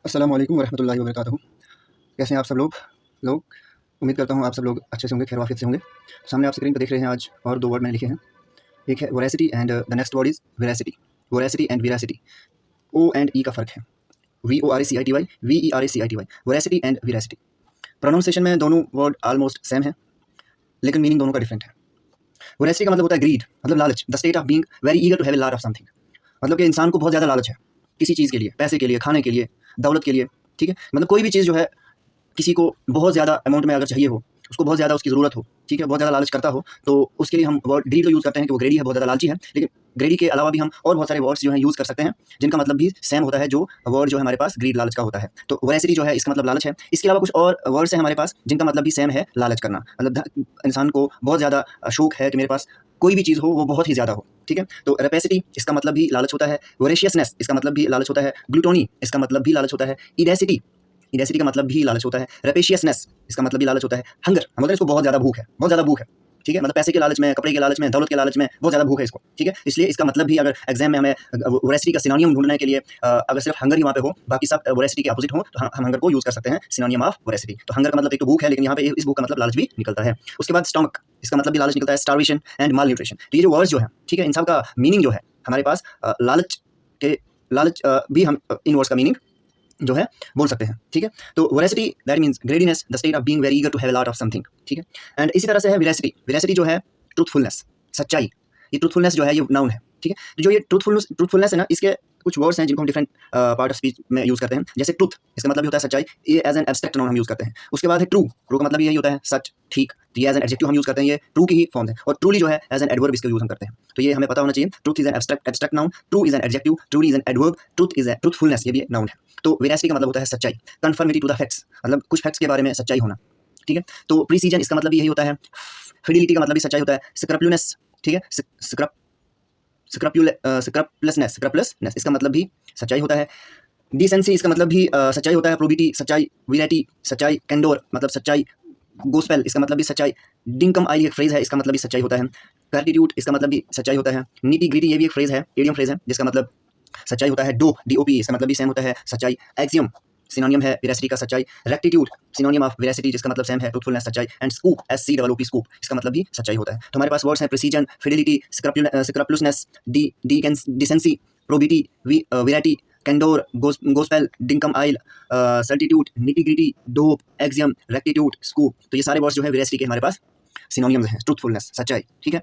अस्सलामु अलैकुम वरहमतुल्लाहि वबरकातुहू। कैसे हैं आप सब लोग? उम्मीद करता हूँ आप सब लोग अच्छे से होंगे, खैर वाफ़ियत से होंगे। सामने आप स्क्रीन पर देख रहे हैं आज और 2 वर्ड मैंने लिखे हैं। एक है voracity and the next word is veracity. Voracity and veracity, O and E का फ़र्क है। VORACITY, VERACITY, voracity and veracity. Pronunciation में दोनों वर्ड ऑलमोस्ट सेम है, लेकिन मीनिंग दोनों का डिफरेंट है। वोरेसिटी का मतलब होता है ग्रीड, मतलब लालच, the state of being very eager to have a lot of something. मतलब कि इंसान को बहुत ज़्यादा लालच है किसी चीज़ के लिए, पैसे के लिए, खाने के लिए, दौलत के लिए, ठीक है? मतलब कोई भी चीज़ जो है किसी को बहुत ज़्यादा अमाउंट में अगर चाहिए हो, उसको बहुत ज़्यादा उसकी ज़रूरत हो, ठीक है, बहुत ज़्यादा लालच करता हो, तो उसके लिए हम वर्ड ग्रीड का यूज़ करते हैं कि वो ग्रेडी है, बहुत ज़्यादा लालची है। लेकिन ग्रेडी के अलावा भी हम और बहुत सारे वर्ड्स जो हैं यूज़ कर सकते हैं, जिनका मतलब भी सेम होता है, जो वर्ड जो है हमारे पास ग्रीड लालच का होता है। तो वोरेसिटी जो है इसका मतलब लालच है। इसके अलावा कुछ और वर्ड्स हैं हमारे पास जिनका मतलब भी सेम है, लालच करना। मतलब इंसान को बहुत ज़्यादा शौक है कि मेरे पास कोई भी चीज़ हो वो बहुत ही ज़्यादा हो, ठीक है? तो रेपेसिटी इसका मतलब भी लालच होता है। वोरेशियसनेस इसका मतलब भी लालच होता है। ग्लूटोनी इसका मतलब भी लालच होता है। इडेसिटी, इडेसिटी का मतलब भी लालच होता है। रेपेशियसनेस इसका मतलब भी लालच होता है। हंगर हम बोलते हैं इसको बहुत ज़्यादा भूख है, बहुत ज़्यादा भूख है, ठीक है? मतलब पैसे के लालच में, कपड़े के लालच में, दौलत के लालच में बहुत ज़्यादा भूख है इसको, ठीक है? इसलिए इसका मतलब भी अगर एग्जाम में हमें वोरेसिटी का सिनोनियम ढूंढने के लिए अगर सिर्फ हंगर ही वहाँ पे हो, बाकी सब वोरेसिटी के अपोजिट हो, तो हम हंगर को यूज़ कर सकते हैं सिनोनियम ऑफ वोरेसिटी। तो हंगर का मतलब एक तो भूख है, लेकिन यहाँ पे इस भूख का मतलब लालच भी निकलता है। उसके बाद स्टमक, इसका मतलब भी लालच निकलता है। स्टार्वेशन एंड माल न्यूट्रिशन, तो ये जो वर्ड्स जो है, ठीक है, इन सब का मीनिंग जो है हमारे पास लालच भी हम इन वर्ड्स का मीनिंग जो है बोल सकते हैं, ठीक है? तो voracity that means greediness, the state of being very eager to have a lot of something, ठीक है? एंड इसी तरह से है वेरासिटी। वेरासिटी जो है ट्रूथफुलनेस, सच्चाई। ये ट्रूथफुलनेस जो है ये नाउन है, ठीक है? तो जो ये ट्रूथफुलनेस है ना, इसके कुछ वर्ड्स हैं जिनको हम डिफरेंट पार्ट ऑफ स्पीच में यूज़ करते हैं। जैसे ट्रूथ, इसका मतलब भी होता है सच्चाई, ये एज एन एब्स्ट्रैक्ट नाउन हम यूज़ करते हैं। उसके बाद है ट्रू, ट्रू का मतलब यही होता है सच, ठीक। तो ये एज एन एडजेक्टिव हम यूज़ करते हैं, ये ट्रू की ही फॉर्म है। और ट्रूली जो है एज एन एडवर्ब इसका यूज़ हम करते हैं। तो ये हमें पता होना चाहिए। Truth is an abstract noun, true is an adjective, truly is an adverb, truthfulness ये भी नाउन है। तो वेरासिटी का मतलब होता है सच्चाई, कन्फर्मिटी टू द फैक्ट्स, मतलब कुछ फैक्ट्स के बारे में सच्चाई होना, ठीक है? तो प्रीसीजन इसका मतलब यही होता है। फिडिलिटी का मतलब भी सच्चाई होता है। स्क्रप्लुनेस, ठीक है, स्क्रप्लसनेस इसका मतलब भी सच्चाई होता है। डिसेंसी इसका मतलब भी सच्चाई होता है। प्रोबिटी सच्चाई, विराटी सच्चाई, कैंडोर मतलब सच्चाई, गोस्पेल इसका मतलब भी सच्चाई। डिंकम आई एक फ्रेज है, इसका मतलब भी सच्चाई होता है। ग्रैटिट्यूड इसका मतलब भी सच्चाई होता है। नीटी ग्रिटी ये भी एक फ्रेज है, इडियम फ्रेज है, जिसका मतलब सच्चाई होता है। DOP इसका मतलब भी सेम होता है, सच्चाई। एक्सियम सिनोनियम है वेरासिटी का, सच्चाई। रेक्टिट्यूड सिनोनियम ऑफ वेरासिटी, जिसका मतलब सेम है, ट्रूथफुलनेस, सच्चाई। एंड स्कूप, SCOOP स्कूप, इसका मतलब भी सच्चाई होता है। तो हमारे पास वर्ड्स हैं precision, fidelity, scrupulousness, decency, probity, verity, candour, gospel, dinkum oil, certitude, nitty-gritty, dope, axiom, rectitude, scoop. तो ये सारे वर्ड्स जो है वेरासिटी के हमारे पास सिनोनियम्स हैं। ट्रूथफुलनेस सच्चाई, ठीक है?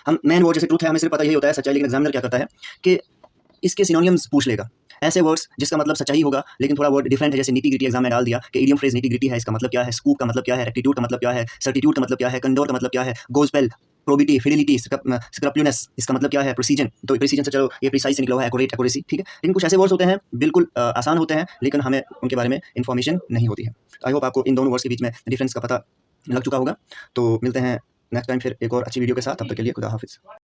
हम मेन वर्ड जैसे ट्रूथ है, हमें सिर्फ पता यही होता है सच्चाई, लेकिन एग्जामिनर क्या करता है कि इसके सिनोनिम्स पूछ लेगा। ऐसे वर्ड्स जिसका मतलब सच्चाई होगा, लेकिन थोड़ा वर्ड डिफरेंट है, जैसे नीटी ग्रिटी एग्जाम में डाल दिया कि इडियम फ्रेज नीटी ग्रिटी है, इसका मतलब क्या है, स्कूप का मतलब क्या है, रेक्टिट्यूड का मतलब क्या है, सर्टिट्यूड का मतलब क्या है, कंडोर का मतलब क्या है, गोस्पेल, प्रोबिटी, फिडिलिटी, स्क्रप्लुनेस इसका मतलब क्या है, प्रिसीजन। तो प्रिसीजन से चलो ये प्रिसाइज से निकला हुआ है, एक्यूरेट, एक्यूरेसी, ठीक है? लेकिन कुछ ऐसे वर्ड्स होते हैं बिल्कुल आसान होते हैं, लेकिन हमें उनके बारे में इन्फॉर्मेशन नहीं होती है। आई होप आपको इन दोनों वर्ड्स के बीच में डिफरेंस का पता लग चुका होगा। तो मिलते हैं नेक्स्ट टाइम फिर एक और अच्छी वीडियो के साथ। तब तक के लिए खुदा हाफिज़।